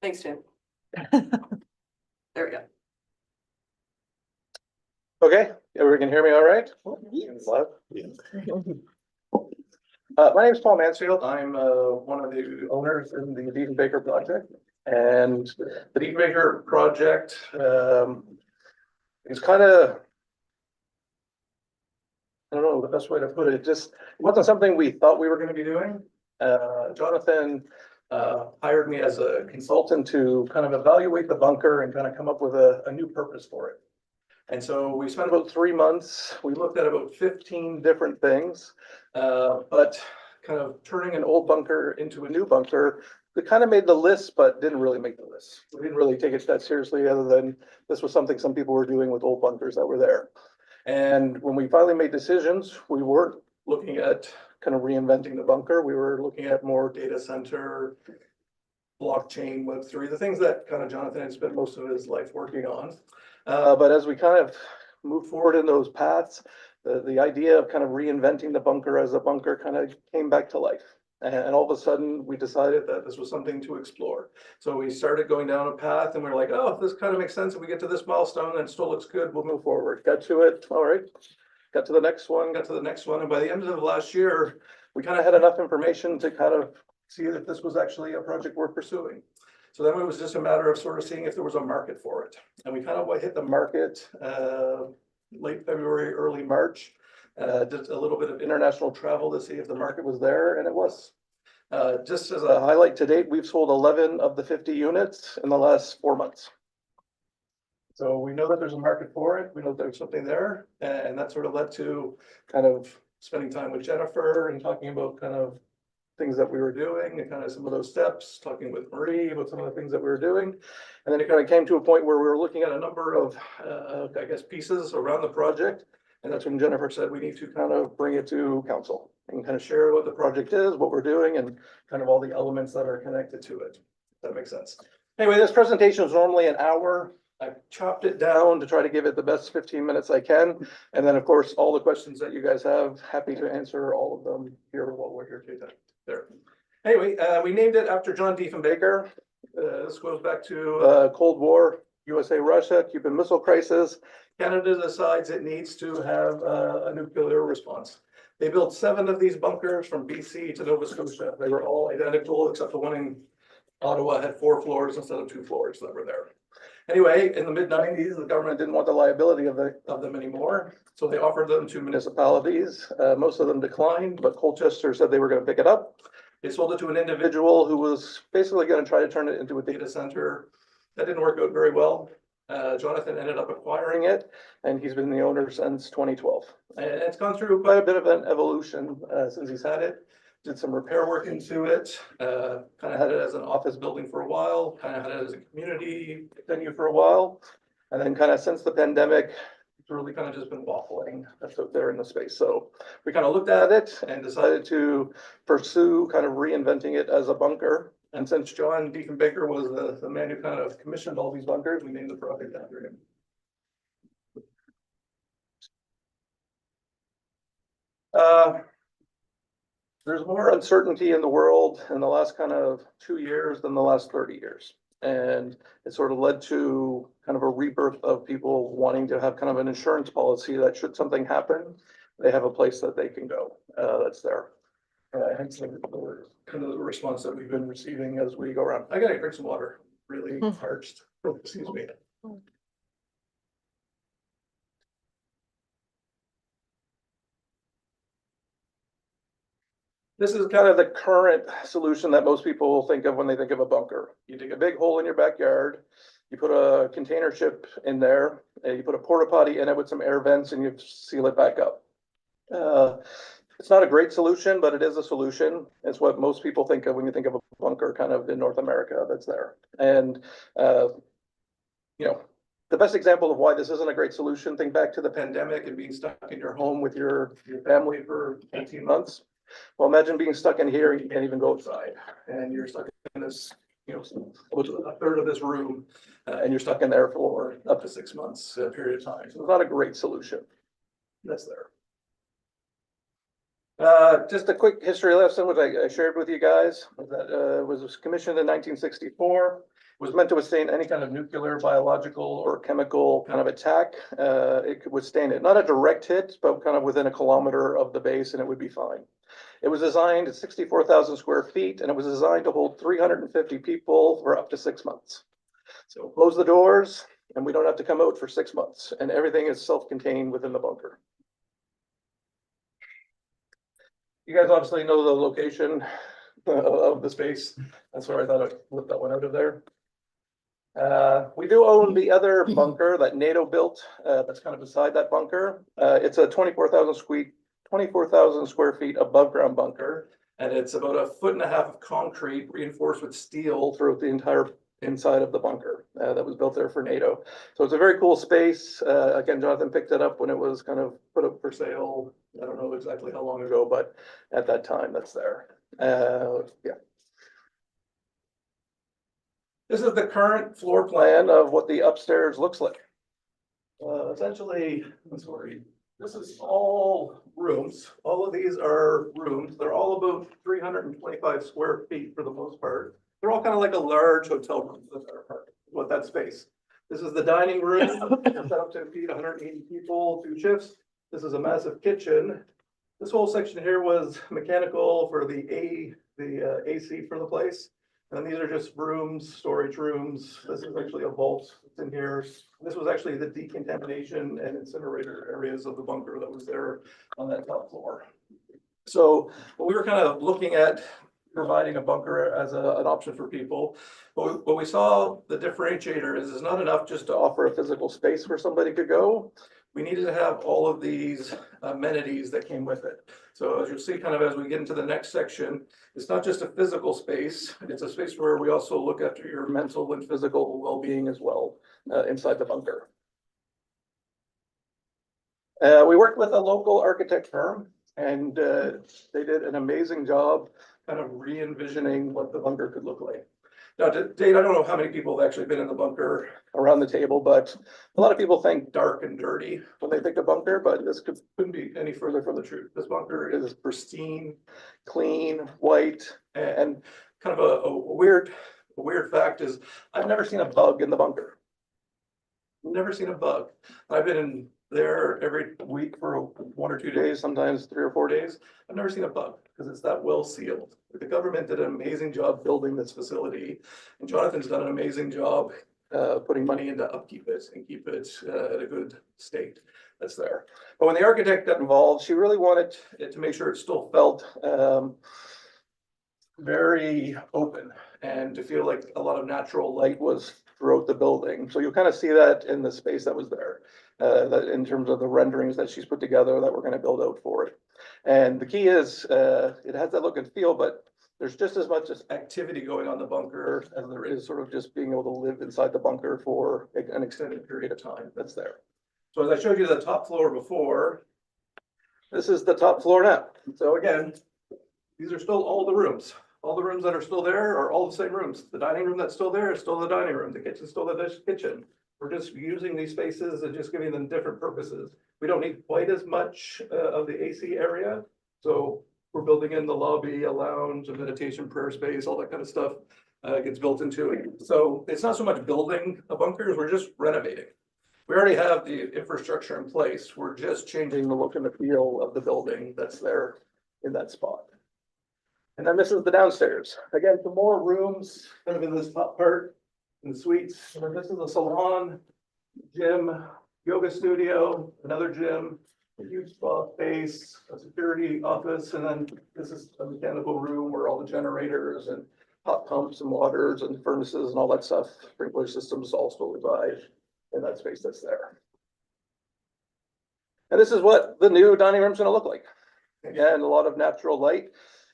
Thanks, Tim. There we go. Okay, everyone can hear me all right? Live? My name is Paul Mansfield. I'm one of the owners in the Diefenbaker project. And the Diefenbaker project is kind of, I don't know the best way to put it. It wasn't something we thought we were going to be doing. Jonathan hired me as a consultant to kind of evaluate the bunker and kind of come up with a new purpose for it. And so we spent about 3 months. We looked at about 15 different things, but kind of turning an old bunker into a new bunker, we kind of made the list, but didn't really make the list. We didn't really take it that seriously, other than this was something some people were doing with old bunkers that were there. And when we finally made decisions, we weren't looking at kind of reinventing the bunker. We were looking at more data center, blockchain, Web3, the things that kind of Jonathan had spent most of his life working on. But as we kind of moved forward in those paths, the idea of kind of reinventing the bunker as a bunker kind of came back to life. And all of a sudden, we decided that this was something to explore. So we started going down a path and we were like, oh, this kind of makes sense. If we get to this milestone and it still looks good, we'll move forward. Got to it. All right. Got to the next one, got to the next one. And by the end of last year, we kind of had enough information to kind of see if this was actually a project worth pursuing. So then it was just a matter of sort of seeing if there was a market for it. And we kind of hit the market late February, early March. Did a little bit of international travel to see if the market was there, and it was. Just as a highlight to date, we've sold 11 of the 50 units in the last 4 months. So we know that there's a market for it. We know there's something there. And that sort of led to kind of spending time with Jennifer and talking about kind of things that we were doing and kind of some of those steps, talking with Marie about some of the things that we were doing. And then it kind of came to a point where we were looking at a number of, I guess, pieces around the project. And that's when Jennifer said we need to kind of bring it to council and kind of share what the project is, what we're doing, and kind of all the elements that are connected to it. If that makes sense. Anyway, this presentation is normally an hour. I chopped it down to try to give it the best 15 minutes I can. And then, of course, all the questions that you guys have, happy to answer all of them here while we're here today. There. Anyway, we named it after John Diefenbaker. This goes back to Cold War, USA, Russia, Cuban Missile Crisis. Canada decides it needs to have a nuclear response. They built 7 of these bunkers from BC to Nova Scotia. They were all identical, except the one in Ottawa had 4 floors instead of 2 floors that were there. Anyway, in the mid-90s, the government didn't want the liability of them anymore. So they offered them to municipalities. Most of them declined, but Colchester said they were going to pick it up. They sold it to an individual who was basically going to try to turn it into a data center. That didn't work out very well. Jonathan ended up acquiring it, and he's been the owner since 2012. And it's gone through quite a bit of an evolution since he's had it. Did some repair work into it, kind of had it as an office building for a while, kind of had it as a community venue for a while. And then kind of since the pandemic, it's really kind of just been waffling that's out there in the space. So we kind of looked at it and decided to pursue kind of reinventing it as a bunker. And since John Diefenbaker was the man who kind of commissioned all these bunkers, we named the project after him. There's more uncertainty in the world in the last kind of 2 years than the last 30 years. And it sort of led to kind of a rebirth of people wanting to have kind of an insurance policy that should something happen, they have a place that they can go that's there. Hence kind of the response that we've been receiving as we go around. I gotta drink some water, really parched. Excuse me. This is kind of the current solution that most people think of when they think of a bunker. You dig a big hole in your backyard, you put a container ship in there, and you put a porta potty in it with some air vents, and you seal it back up. It's not a great solution, but it is a solution. It's what most people think of when you think of a bunker kind of in North America that's there. And, you know, the best example of why this isn't a great solution, think back to the pandemic and being stuck in your home with your family for 18 months. Well, imagine being stuck in here and you can't even go outside, and you're stuck in this, you know, a third of this room, and you're stuck in there for up to 6 months period of time. So it's not a great solution. That's there. Just a quick history lesson, which I shared with you guys, that was commissioned in 1964. Was meant to withstand any kind of nuclear, biological, or chemical kind of attack. It could withstand it, not a direct hit, but kind of within a kilometer of the base, and it would be fine. It was designed at 64,000 square feet, and it was designed to hold 350 people for up to 6 months. So close the doors, and we don't have to come out for 6 months, and everything is self-contained within the bunker. You guys obviously know the location of the space. That's where I thought I'd flip that one out of there. We do own the other bunker that NATO built, that's kind of beside that bunker. It's a 24,000 square feet above ground bunker. And it's about 1.5 feet of concrete reinforced with steel throughout the entire inside of the bunker that was built there for NATO. So it's a very cool space. Again, Jonathan picked it up when it was kind of put up for sale. I don't know exactly how long ago, but at that time that's there. Yeah. This is the current floor plan of what the upstairs looks like. Essentially, I'm sorry, this is all rooms. All of these are rooms. They're all about 325 square feet for the most part. They're all kind of like a large hotel room for the better part, what that space. This is the dining room, set up to feed 180 people, 2 shifts. This is a massive kitchen. This whole section here was mechanical for the AC for the place. And these are just rooms, storage rooms. This is actually a vault that's in here. This was actually the decontamination and incinerator areas of the bunker that was there on that top floor. So we were kind of looking at providing a bunker as an option for people. But what we saw the differentiator is it's not enough just to offer a physical space where somebody could go. We needed to have all of these amenities that came with it. So as you'll see, kind of as we get into the next section, it's not just a physical space, it's a space where we also look after your mental and physical well-being as well inside the bunker. We worked with a local architect firm, and they did an amazing job kind of re-envisioning what the bunker could look like. Now, to date, I don't know how many people have actually been in the bunker around the table, but a lot of people think dark and dirty when they think of bunker, but this couldn't be any further from the truth. This bunker is pristine, clean, white, and kind of a weird fact is I've never seen a bug in the bunker. Never seen a bug. I've been in there every week for 1 or 2 days, sometimes 3 or 4 days. I've never seen a bug because it's that well sealed. The government did an amazing job building this facility, and Jonathan's done an amazing job putting money into upkeep it and keep it at a good state that's there. But when the architect got involved, she really wanted it to make sure it still felt very open and to feel like a lot of natural light was throughout the building. So you'll kind of see that in the space that was there, that in terms of the renderings that she's put together that we're going to build out for it. And the key is it has that look and feel, but there's just as much activity going on in the bunker as there is sort of just being able to live inside the bunker for an extended period of time that's there. So as I showed you the top floor before, this is the top floor now. So again, these are still all the rooms. All the rooms that are still there are all the same rooms. The dining room that's still there is still the dining room. The kitchen's still the kitchen. We're just using these spaces and just giving them different purposes. We don't need quite as much of the AC area. So we're building in the lobby, a lounge, a meditation prayer space, all that kind of stuff gets built into it. So it's not so much building a bunker, we're just renovating. We already have the infrastructure in place. We're just changing the look and the feel of the building that's there in that spot. And then this is the downstairs. Again, some more rooms kind of in this top part in the suites. And then this is a salon, gym, yoga studio, another gym, a huge spa space, a security office, and then this is a mechanical room where all the generators and hot pumps and waters and furnaces and all that stuff, sprinkler systems also reside in that space that's there. And this is what the new dining room is going to look like. Again, a lot of natural light.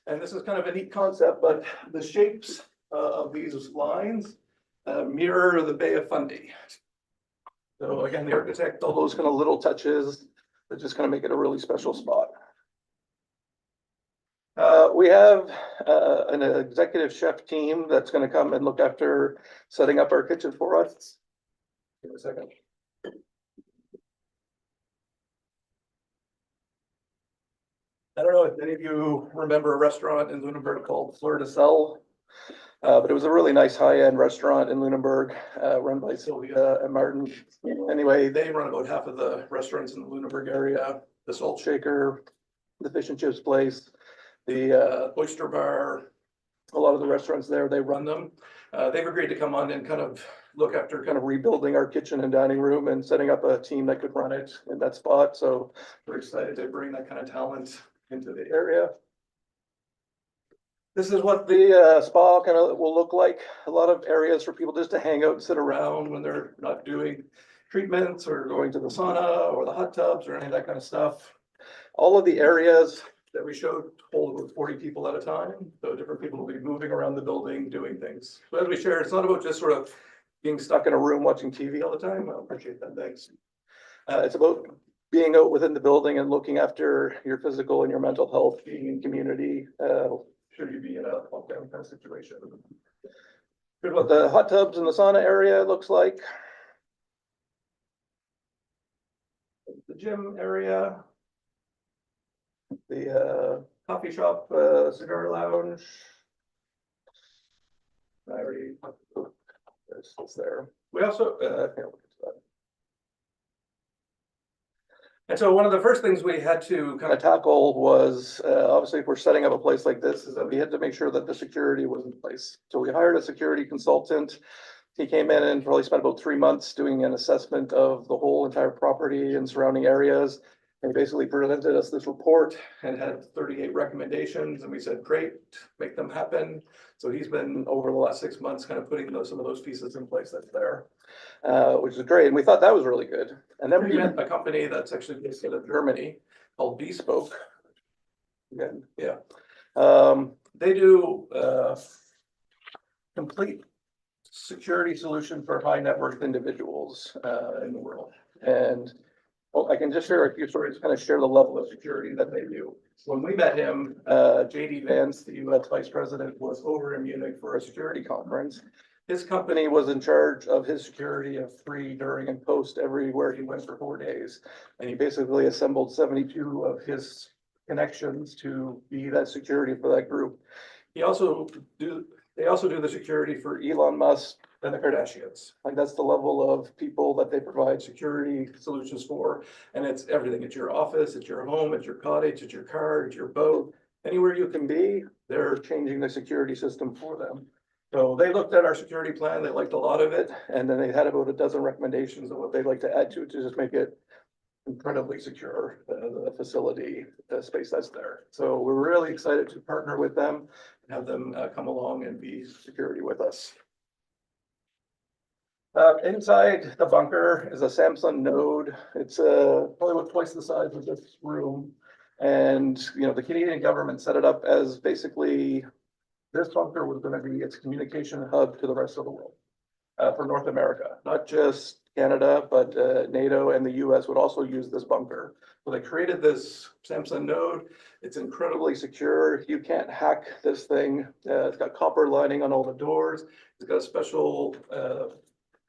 And this is kind of a neat concept, but the shapes of these lines mirror the Bay of Fundy. So again, the architect, all those kind of little touches that just kind of make it a really special spot. We have an executive chef team that's going to come and look after setting up our kitchen for us. Give me a second. I don't know if any of you remember a restaurant in Lunenburg called Fleur de Sel. But it was a really nice high-end restaurant in Lunenburg, run by Sylvia and Martin. Anyway, they run about half of the restaurants in the Lunenburg area, the Salt Shaker, the Fish and Chips Place, the Oyster Bar, a lot of the restaurants there, they run them. They've agreed to come on and kind of look after kind of rebuilding our kitchen and dining room and setting up a team that could run it in that spot. So we're excited to bring that kind of talent into the area. This is what the spa kind of will look like. A lot of areas for people just to hang out and sit around when they're not doing treatments or going to the sauna or the hot tubs or any of that kind of stuff. All of the areas that we showed hold about 40 people at a time. So different people will be moving around the building, doing things. So as we shared, it's not about just sort of being stuck in a room watching TV all the time. I appreciate that, thanks. It's about being out within the building and looking after your physical and your mental health, being in community, should you be in a lockdown kind of situation. Here's what the hot tubs and the sauna area looks like. The gym area. The coffee shop, cigar lounge. I already, it's there. We also, and so one of the first things we had to kind of tackle was, obviously, if we're setting up a place like this, is that we had to make sure that the security was in place. So we hired a security consultant. He came in and probably spent about 3 months doing an assessment of the whole entire property and surrounding areas. And he basically presented us this report and had 38 recommendations, and we said, great, make them happen. So he's been over the last 6 months kind of putting some of those pieces in place that's there, which is great. And we thought that was really good. And then we met a company that's actually based out of Germany called Bespoke. Again, yeah. They do complete security solution for high net worth individuals in the world. And well, I can just share a few stories to kind of share the level of security that they do. When we met him, JD Vance, the US Vice President, was over in Munich for a security conference. His company was in charge of his security of pre, during, and post everywhere he went for 4 days. And he basically assembled 72 of his connections to be that security for that group. They also do the security for Elon Musk and the Kardashians. Like that's the level of people that they provide security solutions for. And it's everything. It's your office, it's your home, it's your cottage, it's your car, it's your boat. Anywhere you can be, they're changing the security system for them. So they looked at our security plan, they liked a lot of it, and then they had about a dozen recommendations of what they'd like to add to it to just make it incredibly secure, the facility, the space that's there. So we're really excited to partner with them and have them come along and be security with us. Inside the bunker is a Samsung node. It's probably about twice the size of this room. And, you know, the Canadian government set it up as basically this bunker was going to be its communication hub to the rest of the world for North America, not just Canada, but NATO and the US would also use this bunker. So they created this Samsung node. It's incredibly secure. You can't hack this thing. It's got copper lining on all the doors. It's got a special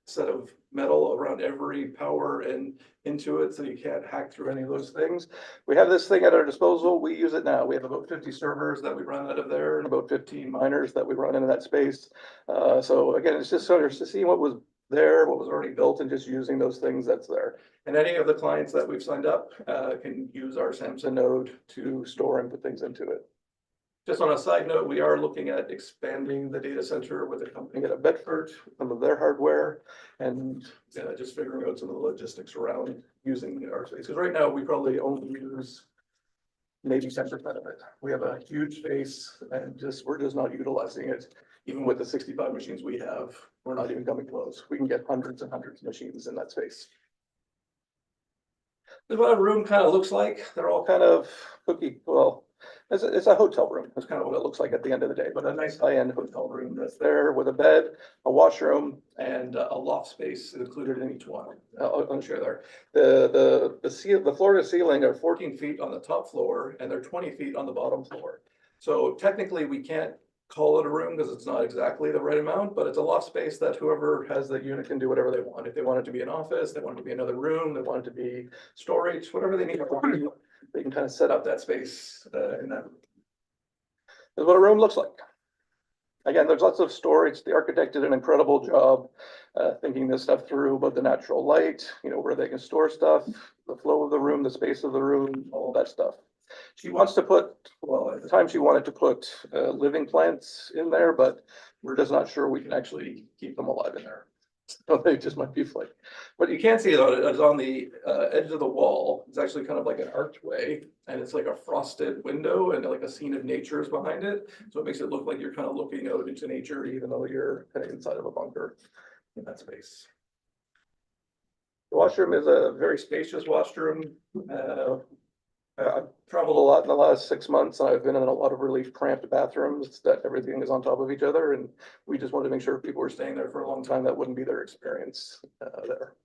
set of metal around every power and into it, so you can't hack through any of those things. We have this thing at our disposal. We use it now. We have about 50 servers that we run out of there and about 15 miners that we run into that space. So again, it's just sort of to see what was there, what was already built, and just using those things that's there. And any of the clients that we've signed up can use our Samsung node to store and put things into it. Just on a side note, we are looking at expanding the data center with a company out of Bedford, some of their hardware, and just figuring out some of the logistics around using our space. Because right now we probably only use maybe 10% of it. We have a huge space and we're just not utilizing it. Even with the 65 machines we have, we're not even coming close. We can get hundreds and hundreds of machines in that space. This is what a room kind of looks like. They're all kind of cookie, well, it's a hotel room. That's kind of what it looks like at the end of the day, but a nice high-end hotel room that's there with a bed, a washroom, and a loft space included in each one. I'll share there. The floor to ceiling are 14 feet on the top floor, and they're 20 feet on the bottom floor. So technically, we can't call it a room because it's not exactly the right amount, but it's a loft space that whoever has the unit can do whatever they want. If they want it to be an office, they want it to be another room, they want it to be storage, whatever they need. they can kind of set up that space in that. This is what a room looks like. Again, there's lots of storage. The architect did an incredible job thinking this stuff through about the natural light, you know, where they can store stuff, the flow of the room, the space of the room, all that stuff. She wants to put, well, at the time she wanted to put living plants in there, but we're just not sure we can actually keep them alive in there. So they just might be like, what you can't see is on the edge of the wall. It's actually kind of like an archway, and it's like a frosted window and like a scene of nature is behind it. So it makes it look like you're kind of looking out into nature, even though you're kind of inside of a bunker in that space. The washroom is a very spacious washroom. I've traveled a lot in the last 6 months, and I've been in a lot of really cramped bathrooms that everything is on top of each other, and we just wanted to make sure if people were staying there for a long time, that wouldn't be their experience there.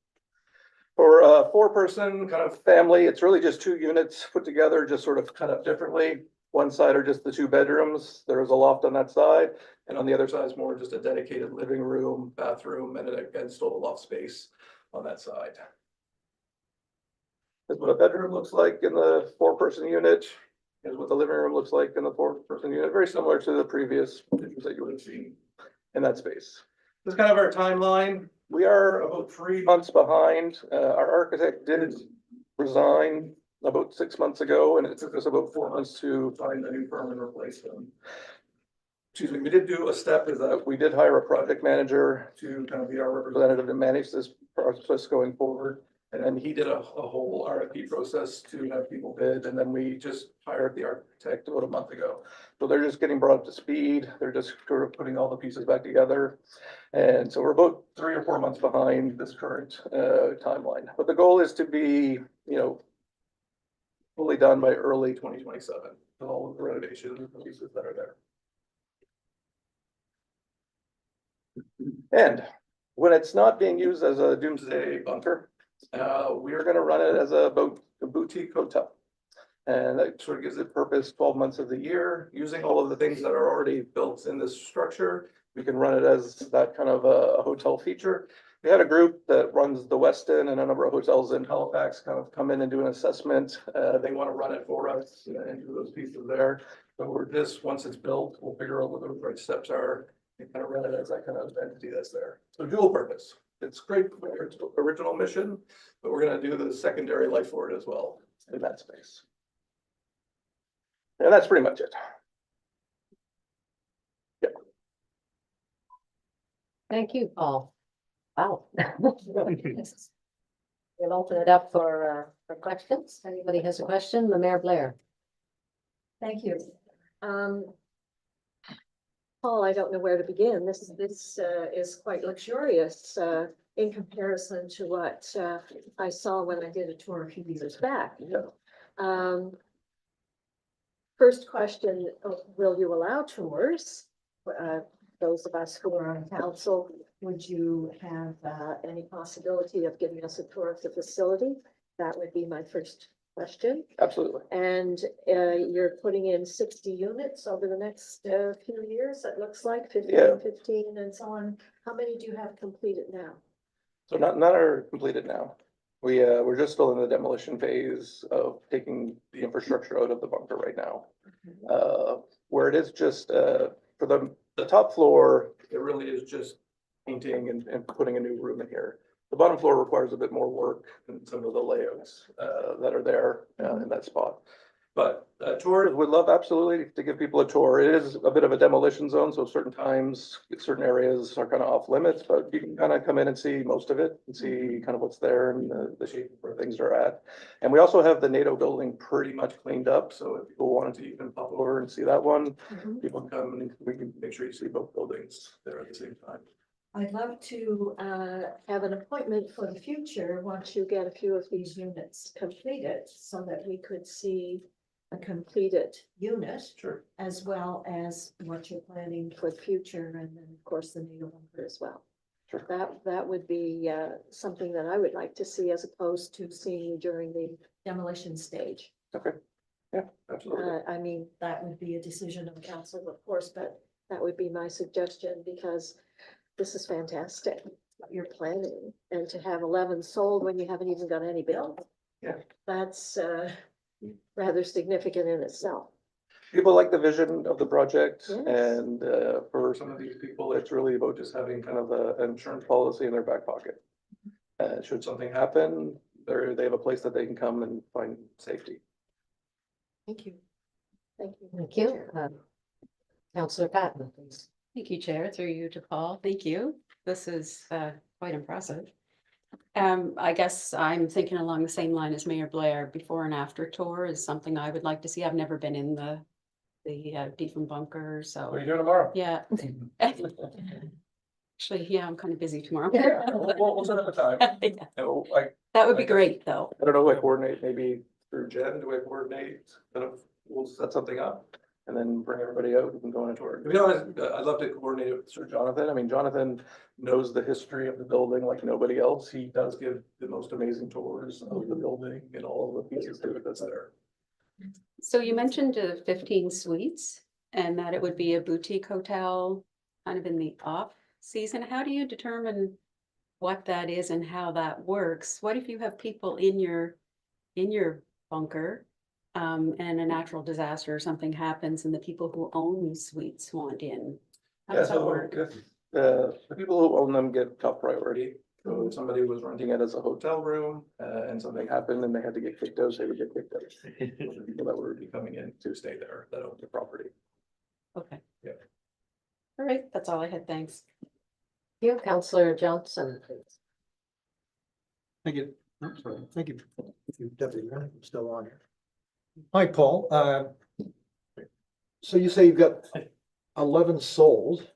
For a 4-person kind of family, it's really just 2 units put together, just sort of kind of differently. One side are just the 2 bedrooms. There is a loft on that side, and on the other side is more just a dedicated living room, bathroom, and again, still a loft space on that side. Is what a bedroom looks like in the 4-person unit. Is what the living room looks like in the 4-person unit. Very similar to the previous pictures that you would have seen in that space. This is kind of our timeline. We are about 3 months behind. Our architect did resign about 6 months ago, and it took us about 4 months to find a new firm and replace them. Excuse me, we did do a step is that we did hire a project manager to kind of be our representative and manage this process going forward. And then he did a whole RFP process to have people bid, and then we just hired the architect about a month ago. So they're just getting brought up to speed. They're just sort of putting all the pieces back together. And so we're about 3 or 4 months behind this current timeline. But the goal is to be, you know, fully done by early 2027 with all of the renovations and pieces that are there. And when it's not being used as a doomsday bunker, we are going to run it as a boutique hotel. And that sort of gives it purpose 12 months of the year, using all of the things that are already built in this structure. We can run it as that kind of a hotel feature. We had a group that runs the Westin and a number of hotels in Halifax kind of come in and do an assessment. They want to run it for us and do those pieces there. So we're just, once it's built, we'll figure out what the right steps are and kind of run it as that kind of entity that's there. So dual purpose. It's great for its original mission, but we're going to do the secondary life for it as well in that space. And that's pretty much it. Yeah. Thank you, Paul. Wow. We'll open it up for questions. Anybody has a question? The Mayor Blair. Thank you. Paul, I don't know where to begin. This is quite luxurious in comparison to what I saw when I did a tour a few years back. Yeah. First question, will you allow tours? Those of us who are on council, would you have any possibility of giving us a tour of the facility? That would be my first question. Absolutely. And you're putting in 60 units over the next few years, it looks like 15, Yeah. 15 and so on. How many do you have completed now? So none are completed now. We're just still in the demolition phase of taking the infrastructure out of the bunker right now. Where it is just for the top floor, it really is just painting and putting a new room in here. The bottom floor requires a bit more work and some of the layouts that are there in that spot. But tours, would love absolutely to give people a tour. It is a bit of a demolition zone, so certain times, certain areas are kind of off limits, but you can kind of come in and see most of it and see kind of what's there and the shape where things are at. And we also have the NATO building pretty much cleaned up, so if people wanted to even pop over and see that one, people can come and we can make sure you see both buildings there at the same time. I'd love to have an appointment for the future once you get a few of these units completed so that we could see a completed unit. Sure. As well as what you're planning for the future, and then of course the NATO bunker as well. Sure. That would be something that I would like to see as opposed to seeing you during the demolition stage. Okay. Yeah, absolutely. I mean, that would be a decision of council, of course, but that would be my suggestion because this is fantastic what you're planning, and to have 11 sold when you haven't even got any built. Yeah. That's rather significant in itself. People like the vision of the project, Yes. and for some of these people, it's really about just having kind of an insurance policy in their back pocket. Should something happen, they have a place that they can come and find safety. Thank you. Thank you. Thank you. Councillor Patton, please. Thank you, Chair, through you to Paul. Thank you. This is quite impressive. I guess I'm thinking along the same line as Mayor Blair. Before and after tour is something I would like to see. I've never been in the Diefenbaker, What are so you doing tomorrow? yeah. Actually, yeah, I'm kind of busy tomorrow. Yeah, we'll set up a time. Yeah, Like, that would be I- great, though. I don't know, I coordinate maybe through Jen, do I coordinate, kind of, we'll set something up and then bring everybody out and go on a tour. To be honest, I'd love to coordinate it with Sir Jonathan. I mean, Jonathan knows the history of the building like nobody else. He does give the most amazing tours of the building and all the pieces to it that's there. So you mentioned 15 suites and that it would be a boutique hotel kind of in the off season. How do you determine what that is and how that works? What if you have people in your bunker and a natural disaster or something happens and the people who own these suites want in? How Yeah, does that so work? if the people who own them get top priority. So if somebody was renting it as a hotel room and something happened and they had to get kicked out, they would get kicked out. The people that would be coming in to stay there that own the property. Okay. Yeah. All right, that's all I had. Thanks. You, Councillor Johnson, please. Thank you. I'm sorry. Thank you. Deputy Mayor, I'm still on here. Hi, Paul. So you say you've got 11 sold,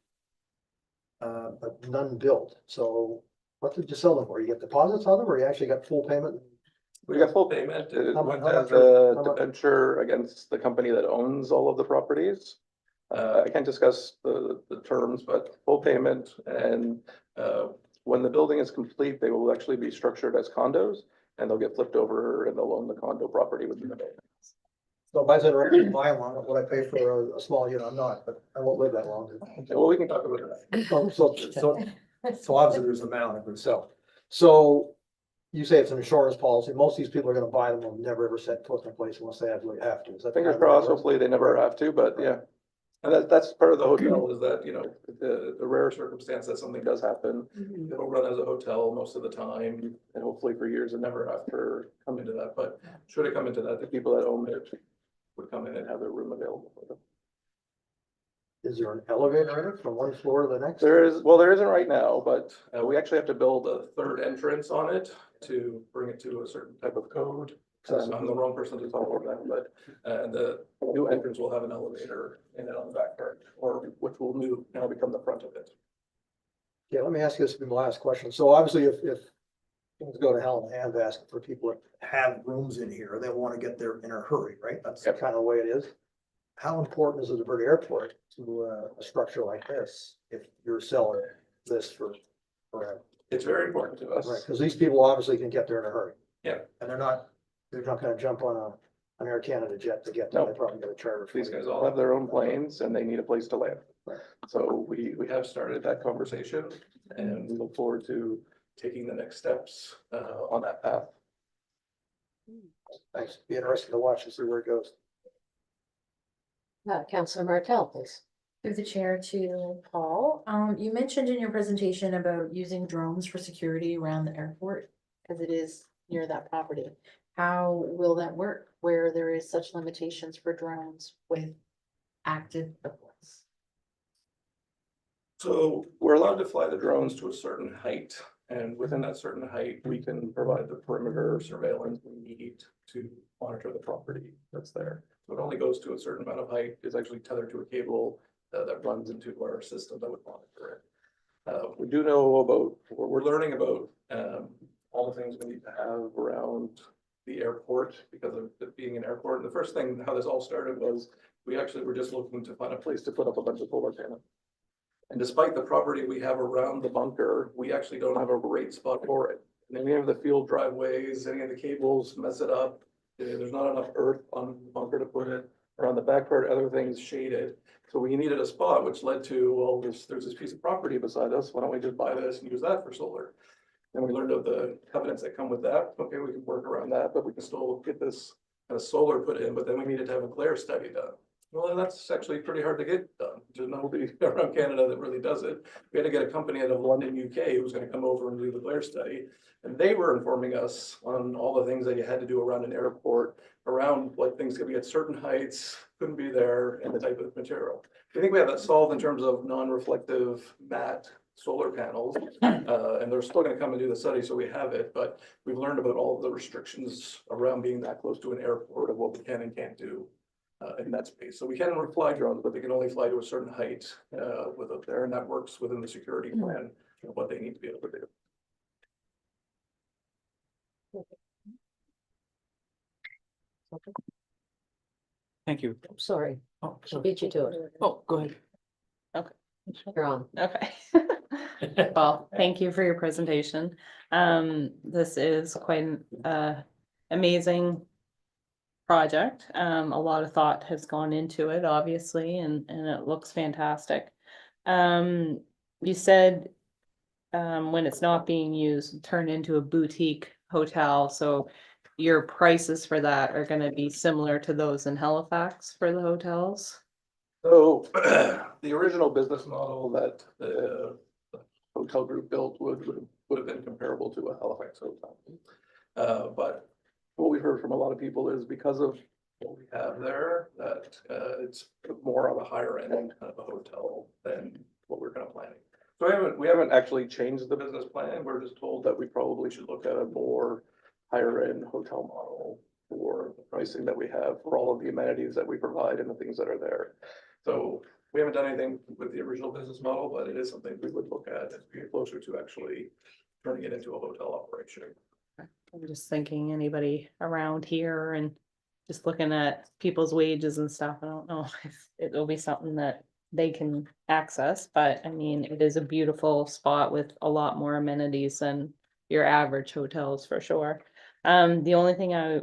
but none built. So what did you sell them for? You get deposits on them or you actually got full payment? We got full payment. It How went much as are- a how much- debenture against the company that owns all of the properties. I can't discuss the terms, but full payment and when the building is complete, they will actually be structured as condos and they'll get flipped over and they'll own the condo property within the building. So if I said, "Right, buy one, what would I pay for a small unit? I'm not, but I won't live that long. Well, we can talk about that. So obviously there's an amount I could sell. So you say it's an insurance policy. Most of these people are gonna buy them, will never ever set foot in a place unless they absolutely have to. Is that Fingers kind of- crossed, hopefully they never have to, but yeah. And that's part of the hotel is that, you know, the rare circumstance that something does happen, it'll run as a hotel most of the time and hopefully for years and never have to come into that. But should it come into that, the people that own it would come in and have their room available for them. Is there an elevator in it from one floor to the next? There isn't right now, but we actually have to build a third entrance on it to bring it to a certain type of code. I'm the wrong person to talk about that, but the new entrance will have an elevator in it on the back part, or which will now become the front of it. Yeah, let me ask you this, will be my last question. So obviously if things go to hell in a handbasket for people that have rooms in here, they want to get there in a hurry, right? That's Yep. kind of the way it is. How important is it at the airport to a structure like this if you're selling this for, It's very important to right? us. Because these people obviously can get there in a hurry. Yeah. And they're not gonna jump on an Air Canada jet to get there. No. They probably get a charter. These guys all have their own planes and they need a place to land. Right. So we have started that conversation and we look forward to taking the next steps on that path. Thanks. Be interesting to watch and see where it goes. Councillor Martell, please. Through the chair to Paul, you mentioned in your presentation about using drones for security around the airport, as it is near that property. How will that work where there is such limitations for drones with active reports? So we're allowed to fly the drones to a certain height, and within that certain height, we can provide the perimeter surveillance we need to monitor the property that's there. So it only goes to a certain amount of height, it's actually tethered to a cable that runs into our system that would monitor it. We do know about, we're learning about all the things we need to have around the airport because of it being an airport. And the first thing, how this all started was, we actually were just looking to find a place to put up a bunch of solar panels. And despite the property we have around the bunker, we actually don't have a great spot for it. And then we have the field driveways, any of the cables mess it up. There's not enough earth on the bunker to put it, or on the back part, other things shaded. So we needed a spot, which led to, well, there's this piece of property beside us, why don't we just buy this and use that for solar? And we learned of the covenants that come with that. Okay, we can work around that, but we can still get this a solar put in, but then we needed to have a glare study done. Well, that's actually pretty hard to get done. There's nobody around Canada that really does it. We had to get a company out of London, UK, who was gonna come over and do the glare study. And they were informing us on all the things that you had to do around an airport, around like things could be at certain heights, couldn't be there, and the type of material. I think we have that solved in terms of non-reflective matte solar panels. And they're still gonna come and do the study, so we have it, but we've learned about all of the restrictions around being that close to an airport of what we can and can't do in that space. So we can fly drones, but they can only fly to a certain height with up there, and that works within the security plan of what they need to be able to do. Thank you. I'm sorry, Oh, she beat you to it. Oh, go ahead. You're on. Okay. Well, thank you for your presentation. This is quite an amazing project. A lot of thought has gone into it, obviously, and it looks fantastic. You said when it's not being used, turn into a boutique hotel, so your prices for that are gonna be similar to those in Halifax for the hotels? So the original business model that the hotel group built would have been comparable to a Halifax hotel. But what we've heard from a lot of people is because of what we have there, that it's more of a higher end kind of a hotel than what we're kind of planning. So we haven't actually changed the business plan. We're just told that we probably should look at a more higher end hotel model for the pricing that we have for all of the amenities that we provide and the things that are there. So we haven't done anything with the original business model, but it is something we would look at as we get closer to actually turning it into a hotel operation. I'm just thinking anybody around here and just looking at people's wages and stuff, I don't know if it will be something that they can access, but I mean, it is a beautiful spot with a lot more amenities than your average hotels for sure. The only thing I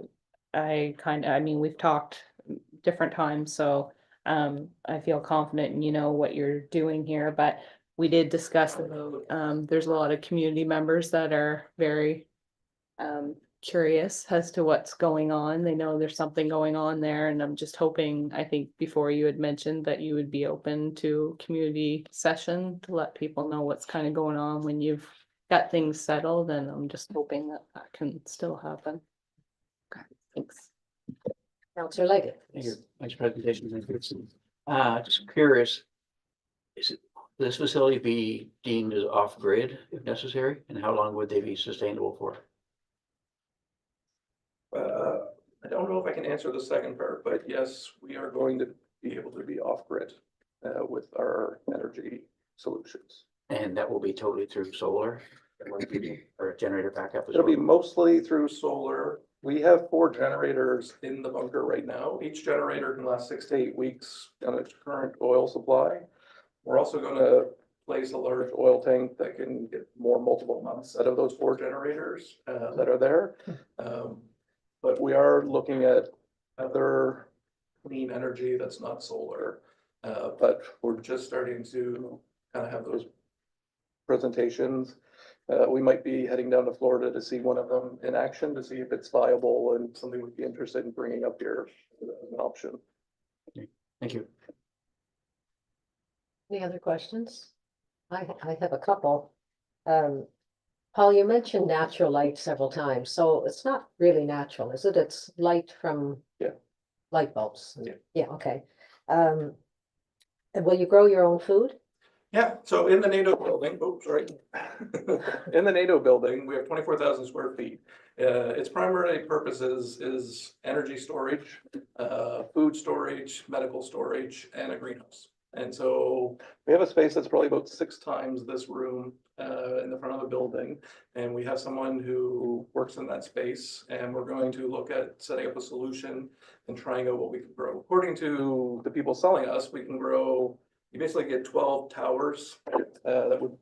mean, we've talked different times, so I feel confident and you know what you're doing here, but we did discuss about, there's a lot of community members that are very curious as to what's going on. They know there's something going on there, and I'm just hoping, I think before you had mentioned that you would be open to community session to let people know what's kind of going on when you've got things settled, and I'm just hoping that that can still happen. Okay, thanks. Counselor Leggett. Thank you. Nice presentation. Thank you. Just curious, this facility be deemed as off-grid if necessary, and how long would they be sustainable for? I don't know if I can answer the second part, but yes, we are going to be able to be off-grid with our energy solutions. And that will be totally through solar or a generator backup as It'll be well? mostly through solar. We have 4 generators in the bunker right now. Each generator can last 6 to 8 weeks on its current oil supply. We're also gonna place a large oil tank that can get more multiple months out of those 4 generators that are there. But we are looking at other clean energy that's not solar. But we're just starting to kind of have those presentations. We might be heading down to Florida to see one of them in action to see if it's viable and something we'd be interested in bringing up here as an option. Thank you. Any other questions? I have a couple. Paul, you mentioned natural light several times, so it's not really natural, is it? It's light from light bulbs. Yeah. Yeah, okay. And will you grow your own food? Yeah, so in the NATO building, in the NATO building, we have 24,000 square feet. Its primary purposes is energy storage, food storage, medical storage, and a greenhouse. And so we have a space that's probably about 6 times this room in the front of the building. And we have someone who works in that space, and we're going to look at setting up a solution and trying out what we can grow. According to the people selling us, we can grow, you basically get 12 towers that would,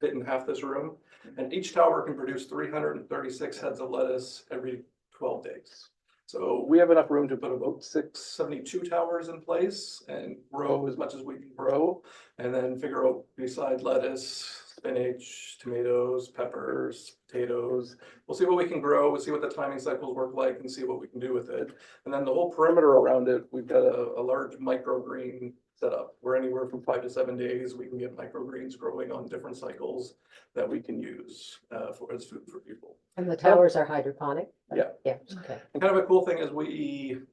fit in half this room. And each tower can produce 336 heads of lettuce every 12 days. So we have enough room to put about 672 towers in place and grow as much as we can grow. And then figure out beside lettuce, spinach, tomatoes, peppers, potatoes. We'll see what we can grow, we'll see what the timing cycles work like and see what we can do with it. And then the whole perimeter around it, we've got a large microgreen setup. Where anywhere from 5 to 7 days, we can get microgreens growing on different cycles that we can use for as food for people. And the towers are hydroponic? Yeah. Yeah, okay. And kind of a cool thing is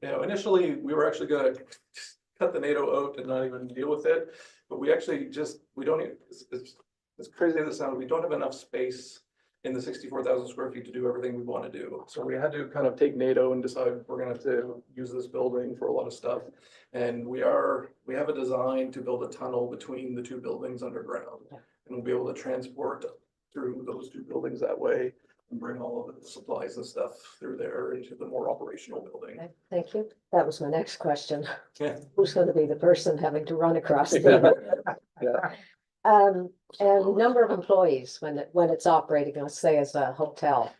initially, we were actually gonna cut the NATO out and not even deal with it. But we actually we don't even, as crazy as it sounds, we don't have enough space in the 64,000 square feet to do everything we want to do. So we had to kind of take NATO and decide we're gonna have to use this building for a lot of stuff. And we have a design to build a tunnel between the two buildings underground. And we'll be able to transport through those two buildings that way and bring all of the supplies and stuff through there into the more operational building. Okay, thank you. That was my next question. Yeah. Who's gonna be the person having to run across the? Yeah. And number of employees when it's operating, let's say as a hotel.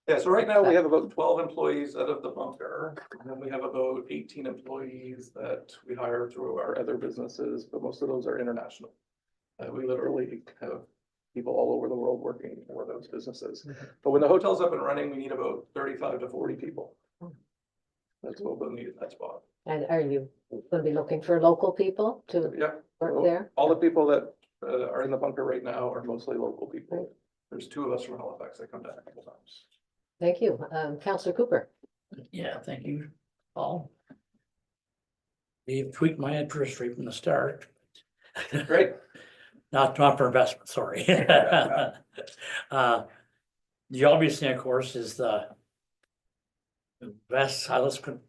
Yeah, so right now we have about 12 employees out of the bunker, and then we have about 18 employees that we hire through our other businesses, but most of those are international. We literally have people all over the world working for those businesses. But when the hotel's up and running, we need about 35 to 40 people. That's what we'll need at that spot. And are you gonna be looking for local people to Yeah. work there? All the people that are in the bunker right now are mostly local people. There's 2 of us from Halifax that come down a couple times. Thank you. Councillor Cooper. Yeah, thank you, Paul. You've tweaked my interest rate from the start. Great. Not for investment, sorry. The obvious thing, of course, is the let's put it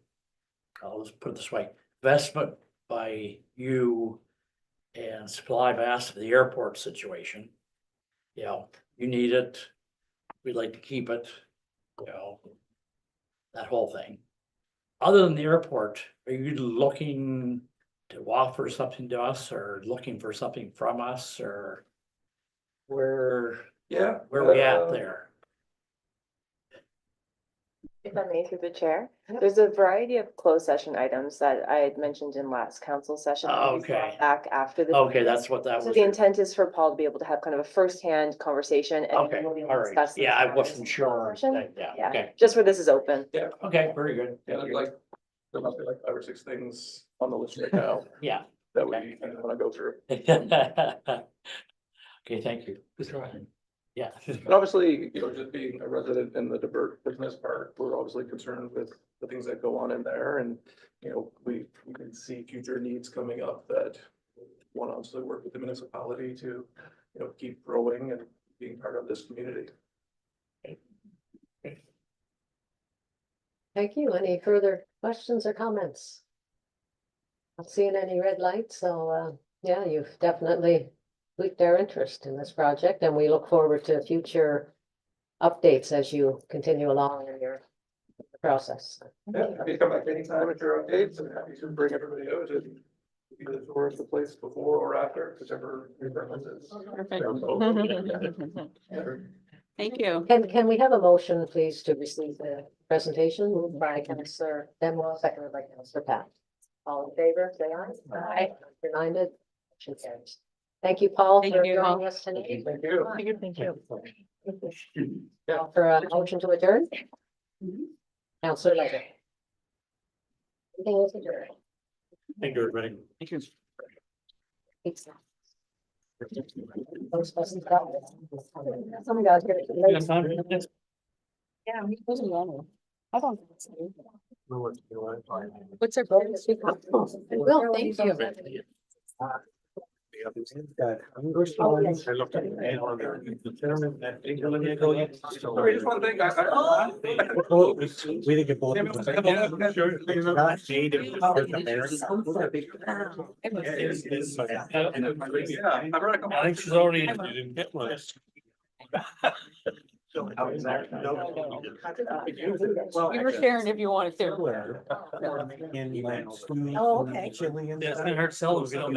this way, investment by you and supply of asset for the airport situation. You know, you need it, we'd like to keep it, you know, that whole thing. Other than the airport, are you looking to offer something to us or looking for something from us, or where Yeah. are we at there? If I may, through the chair, there's a variety of closed session items that I had mentioned in last council session. that we brought Okay. Back after the. Okay, that's what that So was. the intent is for Paul to be able to have kind of a firsthand conversation. And Okay, we'll be able all to right. discuss these Yeah, I matters wasn't in closed sure. session. Yeah, Yeah, okay. just where this is open. Yeah. Okay, very good. Yeah, there's there must be 5 or 6 things on the list right now Yeah. that we want to go through. Okay, thank you. Yeah. And obviously, just being a resident in the Divert Business Park, we're obviously concerned with the things that go on in there. And, we can see future needs coming up that want to obviously work with the municipality to, keep growing and being part of this community. Thank you. Any further questions or comments? Not seeing any red lights, so yeah, you've definitely piqued our interest in this project, and we look forward to future updates as you continue along in your process. Yeah, happy to come back anytime with your updates, and happy to bring everybody out and either tour the place before or after, whichever your preference is. Thank you. Can we have a motion, please, to receive the presentation moved by Councillor Benoit, seconded by Councillor Pat? All in favor, say aye. Aye. Reminded, motion carries. Thank you, Paul, Thank for you. joining us tonight. Thank you. Thank you. For a motion to adjourn? Councillor Ledger. Meeting is adjourned. Thank you, everybody. Thank you. Those buses got it. Some guys get it late. Yeah, he wasn't wrong. I don't. What's their bonus? Well, thank you. Sorry, just one thing, We didn't get both. I think she's already. You didn't get one. You were sharing if you wanted to. Oh, okay. Yeah, it's been hard to sell them. We don't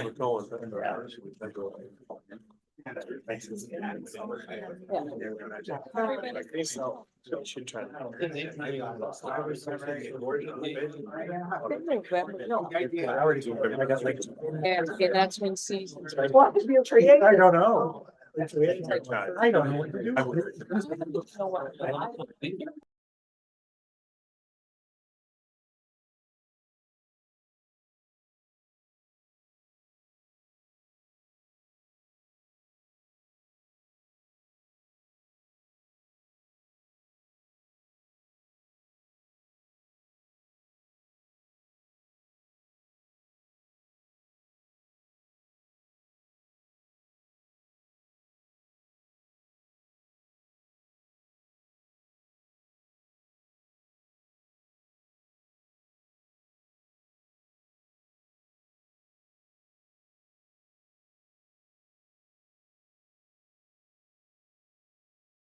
Yeah, that's when season. I don't know. I don't know what to do.